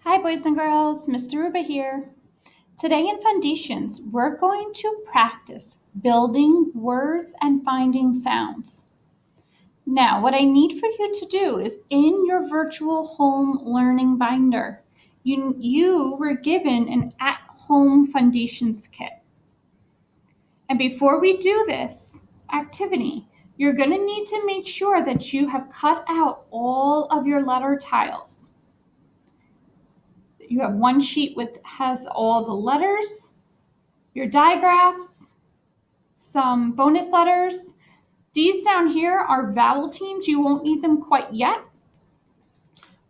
Hi, boys and girls. Mr. Ruba here. Today in Foundations, we're going to practice building words and finding sounds. Now, what I need for you to do is in your virtual home learning binder, you were given an at-home Foundations kit. And before we do this activity, you're going to need to make sure that you have cut out all of your letter tiles. You have one sheet with has all the letters, your digraphs, some bonus letters. These down here are vowel teams. You won't need them quite yet.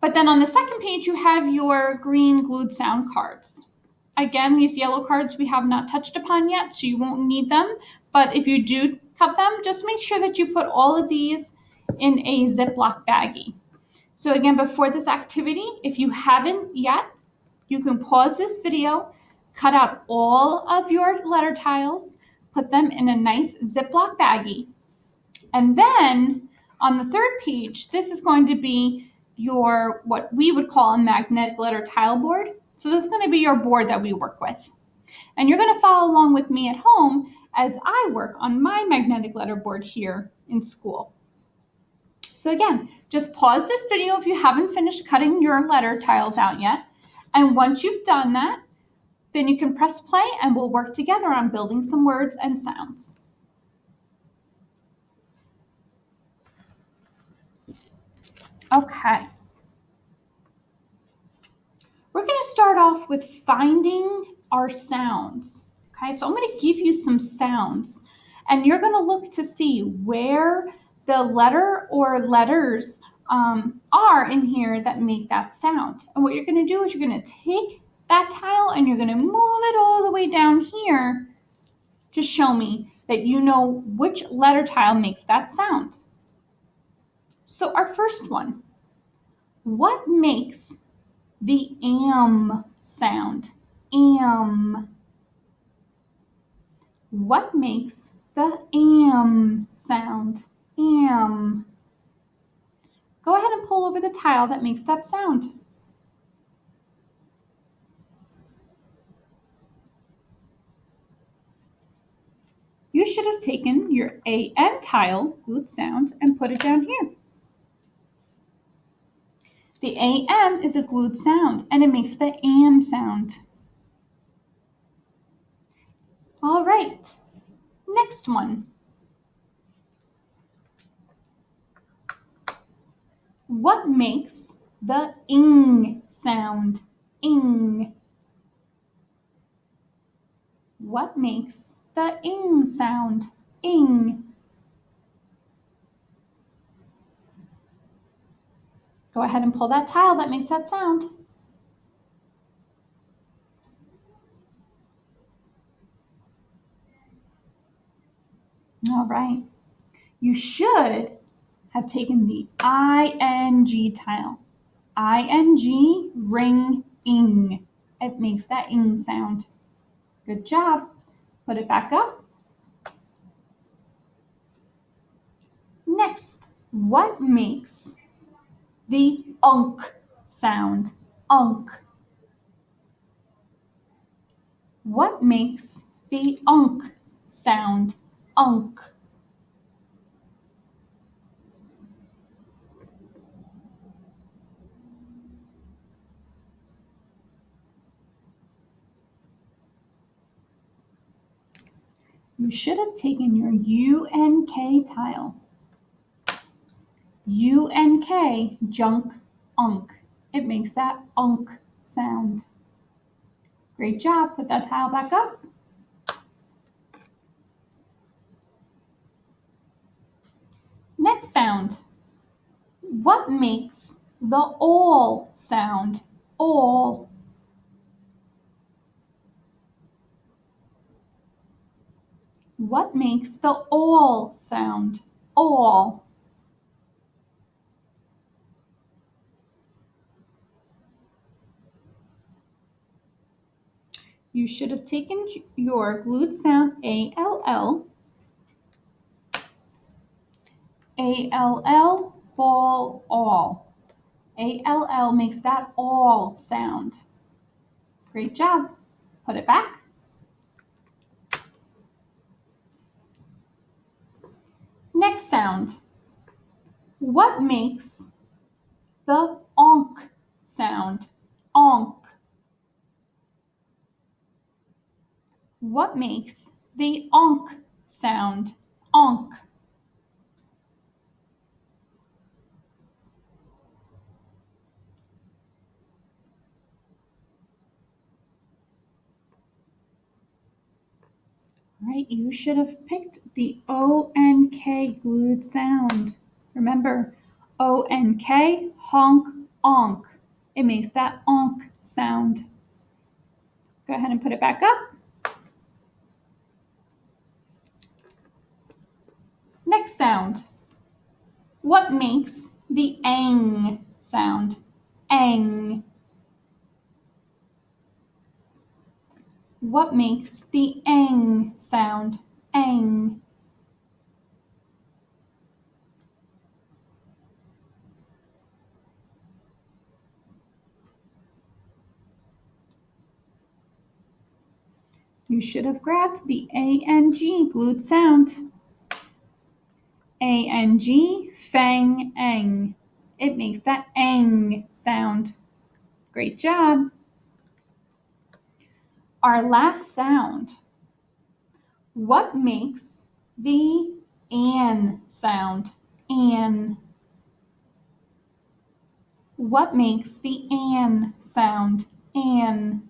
But then on the second page, you have your green glued sound cards. Again, these yellow cards we have not touched upon yet, so you won't need them. But if you do cut them, just make sure that you put all of these in a Ziploc baggie. So again, before this activity, if you haven't yet, you can pause this video, cut out all of your letter tiles, put them in a nice Ziploc baggie. And then on the third page, this is going to be your, what we would call a magnetic letter tile board. So this is going to be your board that we work with. And you're going to follow along with me at home as I work on my magnetic letter board here in school. So again, just pause this video if you haven't finished cutting your letter tiles out yet. And once you've done that, then you can press play and we'll work together on building some words and sounds. Okay. We're going to start off with finding our sounds. Okay, so I'm going to give you some sounds and you're going to look to see where the letter or letters are in here that make that sound. And what you're going to do is you're going to take that tile and you're going to move it all the way down here to show me that you know which letter tile makes that sound. So our first one, what makes the am sound? Am. What makes the am sound? Am. Go ahead and pull over the tile that makes that sound. You should have taken your am tile, glued sound, and put it down here. The am is a glued sound and it makes the am sound. All right, next one. What makes the ing sound? Ing. What makes the ing sound? Ing. Go ahead and pull that tile that makes that sound. All right. You should have taken the ing tile. Ing, ring, ing. It makes that ing sound. Good job. Put it back up. Next, what makes the unk sound? Unk. What makes the unk sound? Unk. You should have taken your UNK tile. UNK, junk, unk. It makes that unk sound. Great job. Put that tile back up. Next sound. What makes the all sound? All. What makes the all sound? All. You should have taken your glued sound ALL. ALL, ball, all. A-L-L makes that all sound. Great job. Put it back. Next sound. What makes the onk sound? Onk. What makes the onk sound? Onk. Right, you should have picked the O-N-K glued sound. Remember, O-N-K, honk, onk. It makes that onk sound. Go ahead and put it back up. Next sound. What makes the ang sound? Ang. What makes the ang sound? Ang. You should have grabbed the A-N-G glued sound. A-N-G, fang, ang. It makes that ang sound. Great job. Our last sound. What makes the an sound? An. What makes the an sound? An.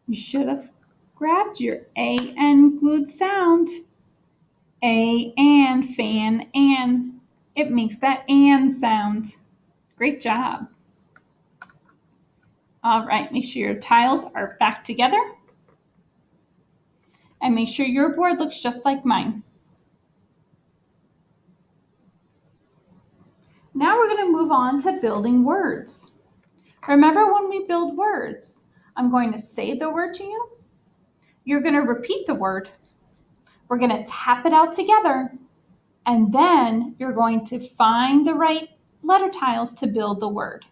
You should have grabbed your an glued sound. A-N, fan, an. It makes that an sound. Great job. All right, make sure your tiles are back together. And make sure your board looks just like mine. Now we're going to move on to building words. Remember when we build words, I'm going to say the word to you. You're going to repeat the word. We're going to tap it out together. And then you're going to find the right letter tiles to build the word.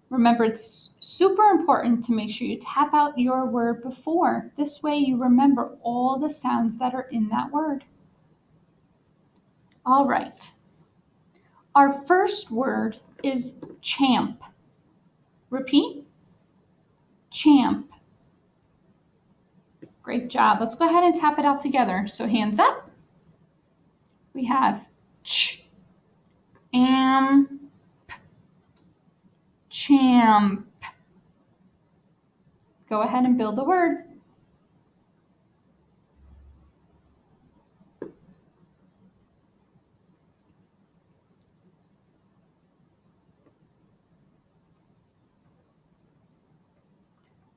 Remember, it's super important to make sure you tap out your word before. This way you remember all the sounds that are in that word. All right. Our first word is champ. Repeat. Champ. Great job. Let's go ahead and tap it out together. So hands up. We have ch, am, p, champ. Go ahead and build the word.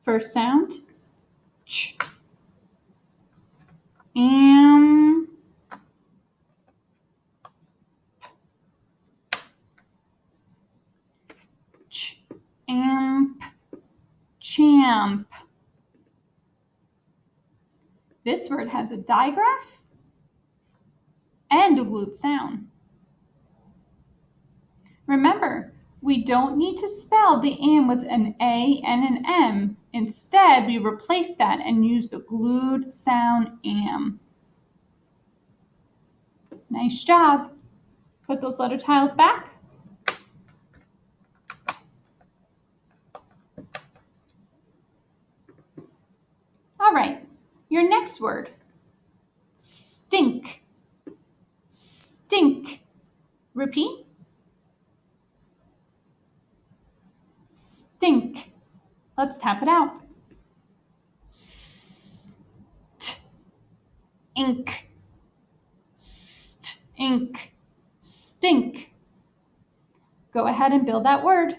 First sound, ch, am, ch, amp, champ. This word has a digraph and a glued sound. Remember, we don't need to spell the am with an A and an M. Instead, we replace that and use the glued sound am. Nice job. Put those letter tiles back. All right, your next word, stink. Stink. Repeat. Stink. Let's tap it out. Ink. Stink. Stink. Go ahead and build that word.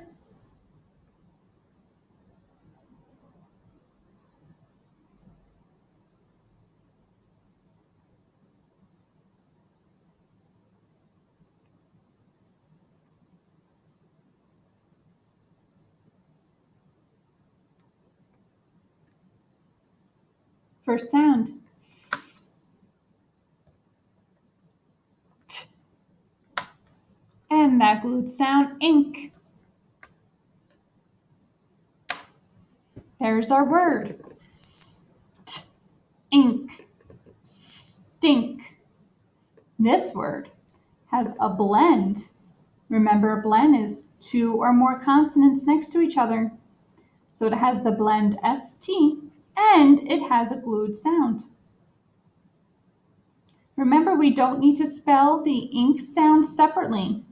First sound, S. T. And that glued sound, ink. There's our word, st, ink, stink. This word has a blend. Remember, a blend is two or more consonants next to each other. So it has the blend ST and it has a glued sound. Remember, we don't need to spell the ink sound separately.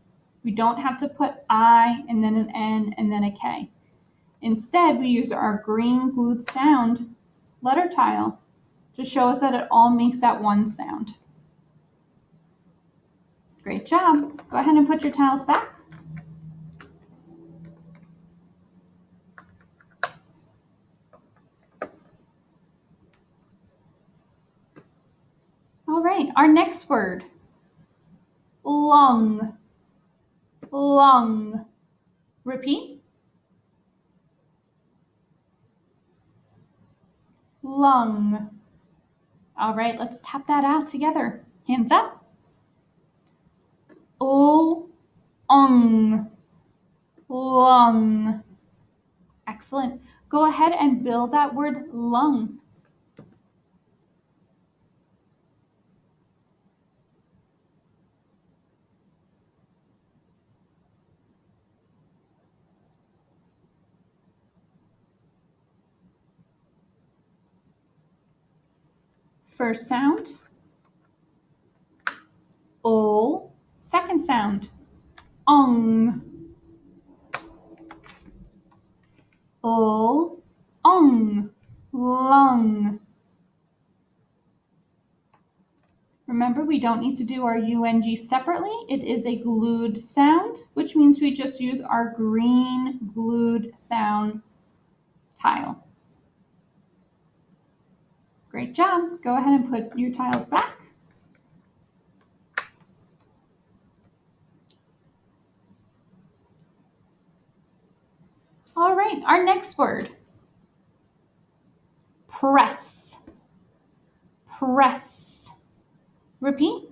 We don't have to put I and then an N and then a K. Instead, we use our green glued sound letter tile to show us that it all makes that one sound. Great job. Go ahead and put your tiles back. All right, our next word, lung, lung. Repeat. Lung. All right, let's tap that out together. Hands up. Lung, lung. Excellent. Go ahead and build that word lung. First sound, ul. Second sound, ung, ul, ung, lung. Remember, we don't need to do our UNG separately. It is a glued sound, which means we just use our green glued sound tile. Great job. Go ahead and put your tiles back. All right, our next word, press, press. Repeat.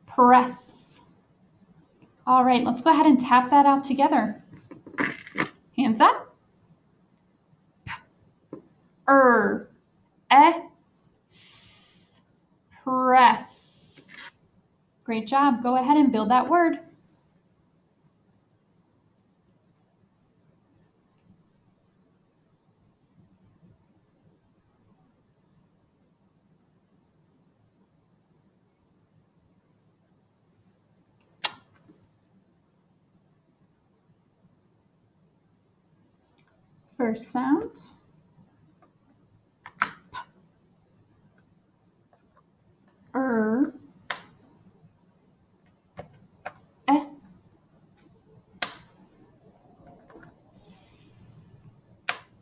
Press. All right, let's go ahead and tap that out together. Hands up. S. Press. Great job. Go ahead and build that word. First sound.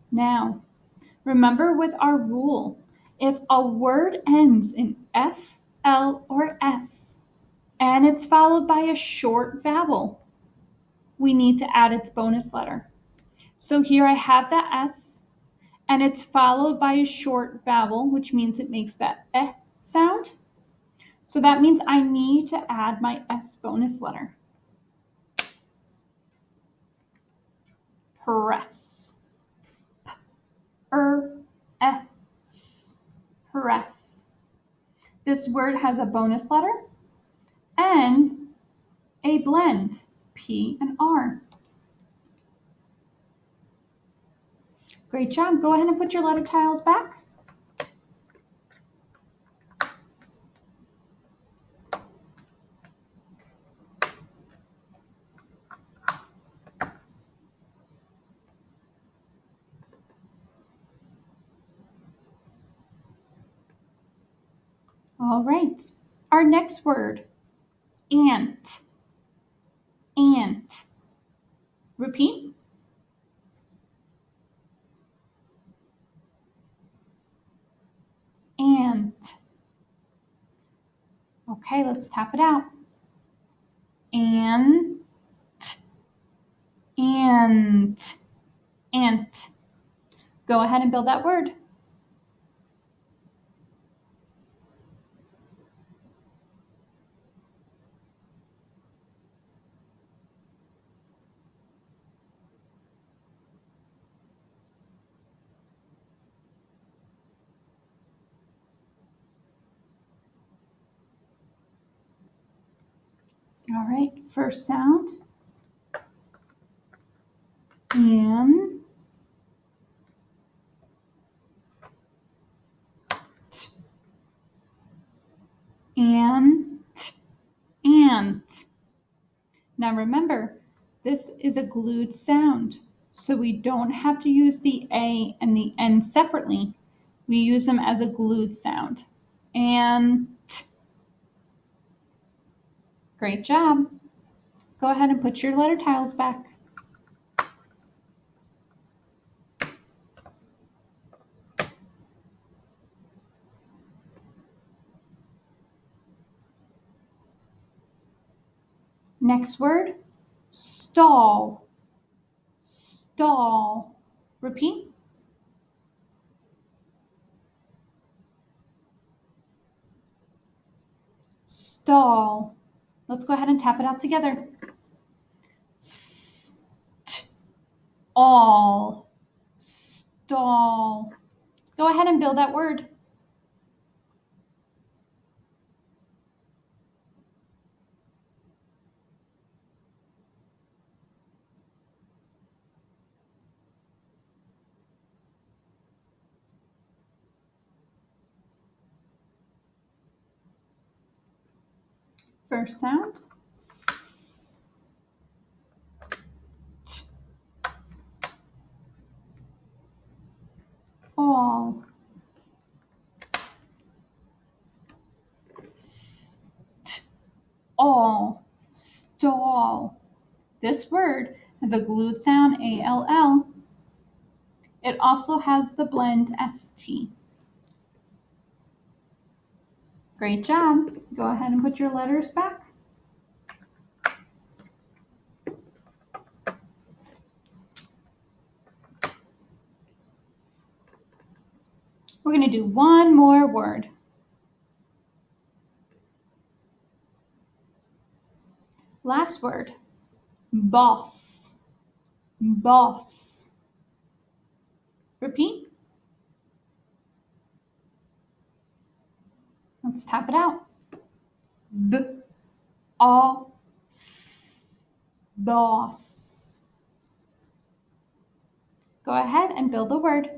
Now, remember with our rule, if a word ends in F, L, or S, and it's followed by a short vowel, we need to add its bonus letter. So here I have the S, and it's followed by a short vowel, which means it makes that eh sound. So that means I need to add my S bonus letter. Press. S. Press. This word has a bonus letter and a blend, P and R. Great job. Go ahead and put your letter tiles back. All right. Our next word, ant. Ant. Repeat. Ant. Okay, let's tap it out. Ant. Ant. ant. Go ahead and build that word. All right, first sound. An. Ant. Ant. Now remember, this is a glued sound, so we don't have to use the A and the N separately. We use them as a glued sound. Ant. Great job. Go ahead and put your letter tiles back. Next word, stall. Stall. Repeat. Stall. Let's go ahead and tap it out together. All. Stall. Go ahead and build that word. First sound. S. T. All. S. T. All. Stall. This word has a glued sound, A-L-L. It also has the blend S-T. Great job. Go ahead and put your letters back. We're going to do one more word. Last word, boss. Boss. Repeat. Let's tap it out. B-O-S. Boss. Go ahead and build the word.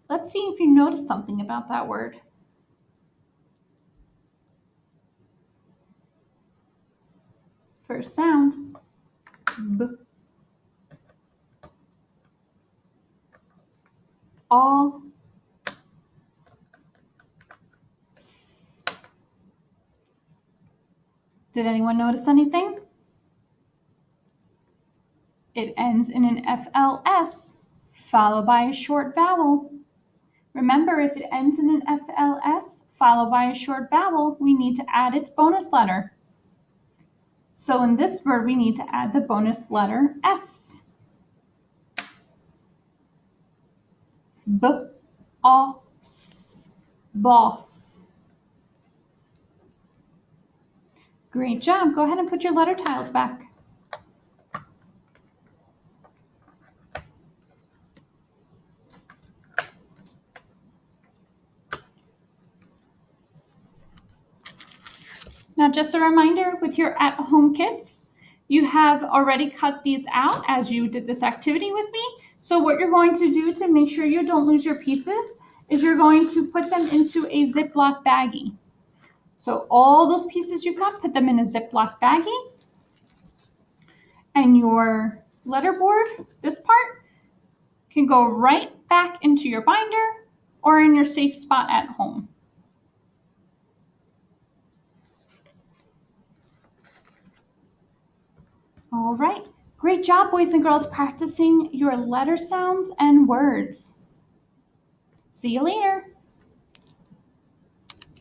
Let's see if you notice something about that word. First sound, B. O. S. Did anyone notice anything? It ends in an FLS, followed by a short vowel. Remember, if it ends in an FLS, followed by a short vowel, we need to add its bonus letter. So in this word, we need to add the bonus letter S. B-O-S. Boss. Great job. Go ahead and put your letter tiles back. Now, just a reminder with your at-home kits, you have already cut these out as you did this activity with me. So what you're going to do to make sure you don't lose your pieces is you're going to put them into a Ziploc baggie. So all those pieces you cut, put them in a Ziploc baggie. And your letterboard, this part, can go right back into your binder or in your safe spot at home. All right, Great job, boys and girls, practicing your letter sounds and words. See you later.